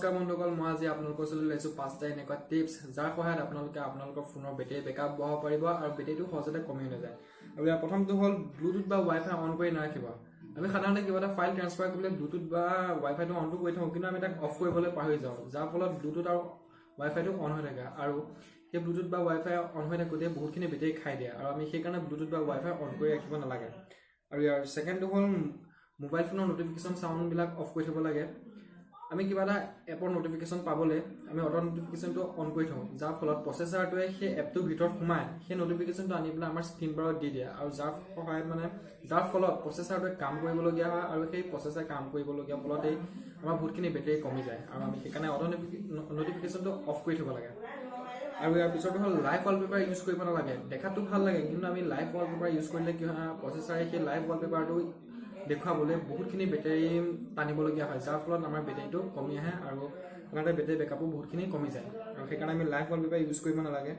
নমস্কাৰ বন্ধুসকল, মই আজি আপোনালোকৰ ওচৰলৈ লৈছো 5টা এনেকুৱা টিপছ যাৰ সহায়ত আপোনালোকে আপোনালোকৰ ফোনৰ বেটাৰী বেকআপ বঢ়াব পাৰিব আৰু বেটাৰীটো সহজতে কমি নাযায়। আৰু ইয়াৰ প্ৰথমটো হ'ল ব্লুটুথ বা ৱাইফাই অন কৰি নাৰাখিব। আমি সাধাৰণতে কিবা এটা ফাইল ট্ৰান্সফাৰ কৰিবলৈ ব্লুটুথ বা ৱাইফাইটো অনটো কৰি থাকোঁ, কিন্তু আমি তাক অফ কৰিবলৈ পাহৰি যাওঁ, যাৰ ফলত ব্লুটুথ আৰু ৱাইফাইটো অন হৈ থাকে আৰু সেই ব্লুটুথ বা ৱাইফাই অন হৈ থাকোঁতে বহুতখিনি বেটাৰী খাই দিয়ে আৰু আমি সেইকাৰণে ব্লুটুথ বা ৱাইফাই অন কৰি ৰাখিব নালাগে। আৰু ইয়াৰ ছেকেণ্ডটো হ'ল মোবাইল ফোনৰ নটিফিকেশ্যন চাউণ্ডবিলাক অফ কৰি থ'ব লাগে। আমি কিবা এটা এপৰ নটিফিকেশ্যন পাবলৈ আমি অটো নটিফিকেশ্যনটো অন কৰি থওঁ, যাৰ ফলত প্ৰচেছাৰটোৱে সেই এপটোৰ ভিতৰত সোমাই সেই নটিফিকেশ্যনটো আনি পেলাই আমাৰ স্ক্ৰীণ বাৰত দি দিয়ে আৰু যাৰ ফলত প্ৰচেছাৰটোৱে কাম কৰিবলগীয়া হয় আৰু সেই প্ৰচেছাৰে কাম কৰিবলগীয়া ফলতেই আমাৰ বহুতখিনি বেটাৰী কমি যায় আৰু আমি সেইকাৰণে অটো নটিফিকেশ্যনটো অফ কৰি থ'ব লাগে। আৰু ইয়াৰ পিছতো হ'ল লাইভ ৱালপেপাৰ ইউজ কৰিব নালাগে। দেখাতো ভাল লাগে, কিন্তু আমি লাইভ ৱালপেপাৰ ইউজ কৰিলে কি হয়, প্ৰচেছাৰে সেই লাইভ ৱালপেপাৰটো দেখুৱাবলৈ বহুতখিনি বেটাৰী টানিবলগীয়া হয়, যাৰ ফলত আমাৰ বেটাৰীটো কমি আহে আৰু সাধাৰণতে বেটাৰী বেকআপো বহুতখিনি কমি যায় আৰু সেইকাৰণে আমি লাইভ ৱালপেপাৰ ইউজ কৰিব নালাগে।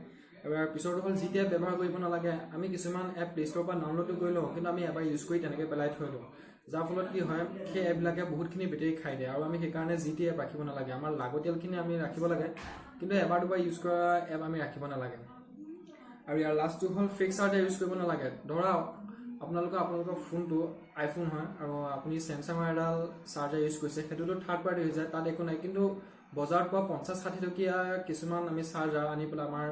আৰু ইয়াৰ পিছতো হ'ল যি টি এপ ব্যৱহাৰ কৰিব নালাগে। আমি কিছুমান এপ প্লে ষ্ট'ৰৰ পৰা ডাউনলোডো কৰি লওঁ, কিন্তু আমি এবাৰ ইউজ কৰি তেনেকৈ পেলাই থৈ দিওঁ, যাৰ ফলত কি হয় সেই এপবিলাকে বহুতখিনি বেটাৰী খাই দিয়ে আৰু আমি সেইকাৰণে যি টি এপ ৰাখিব নালাগে। আমাৰ লাগতিয়ালখিনি আমি ৰাখিব লাগে, কিন্তু এবাৰ দুবাৰ ইউজ কৰা এপ আমি ৰাখিব নালাগে। আৰু ইয়াৰ লাষ্টটো হ'ল ফিক্স চাৰ্জাৰ ইউজ কৰিব নালাগে। ধৰা আপোনালোকৰ ফোনটো আইফোন হয় আৰু আপুনি চেমচাঙৰ এডাল চাৰ্জাৰ ইউজ কৰিছে, সেইটোতো থাৰ্ড পাৰ্টি হৈ যায়, তাত একো নাই, কিন্তু বজাৰত পোৱা 50-60 টকীয়া কিছুমান আমি চাৰ্জাৰ আনি পেলাই আমাৰ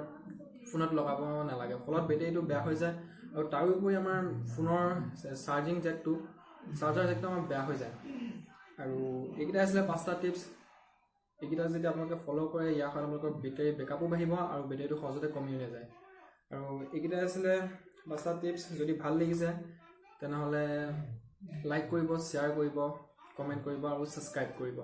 ফোনত লগাব নালাগে, ফলত বেটাৰীটো বেয়া হৈ যায় আৰু তাৰোপৰি আমাৰ ফোনৰ চাৰ্জাৰ জেকটো আমাৰ বেয়া হৈ যায়। আৰু এইকেইটা আছিলে 5টা টিপছ। এইকেইটা যদি আপোনালোকে ফ'ল' কৰে, ইয়াৰ ফলত আপোনালোকৰ বেটাৰী বেকআপো বাঢ়িব আৰু বেটাৰীটো সহজতে কমি নাযায়। আৰু এইকেইটা আছিলে 5টা টিপছ। যদি ভাল লাগিছে তেনেহ'লে লাইক কৰিব, শ্বেয়াৰ কৰিব, কমেণ্ট কৰিব আৰু ছাবস্ক্ৰাইব কৰিব।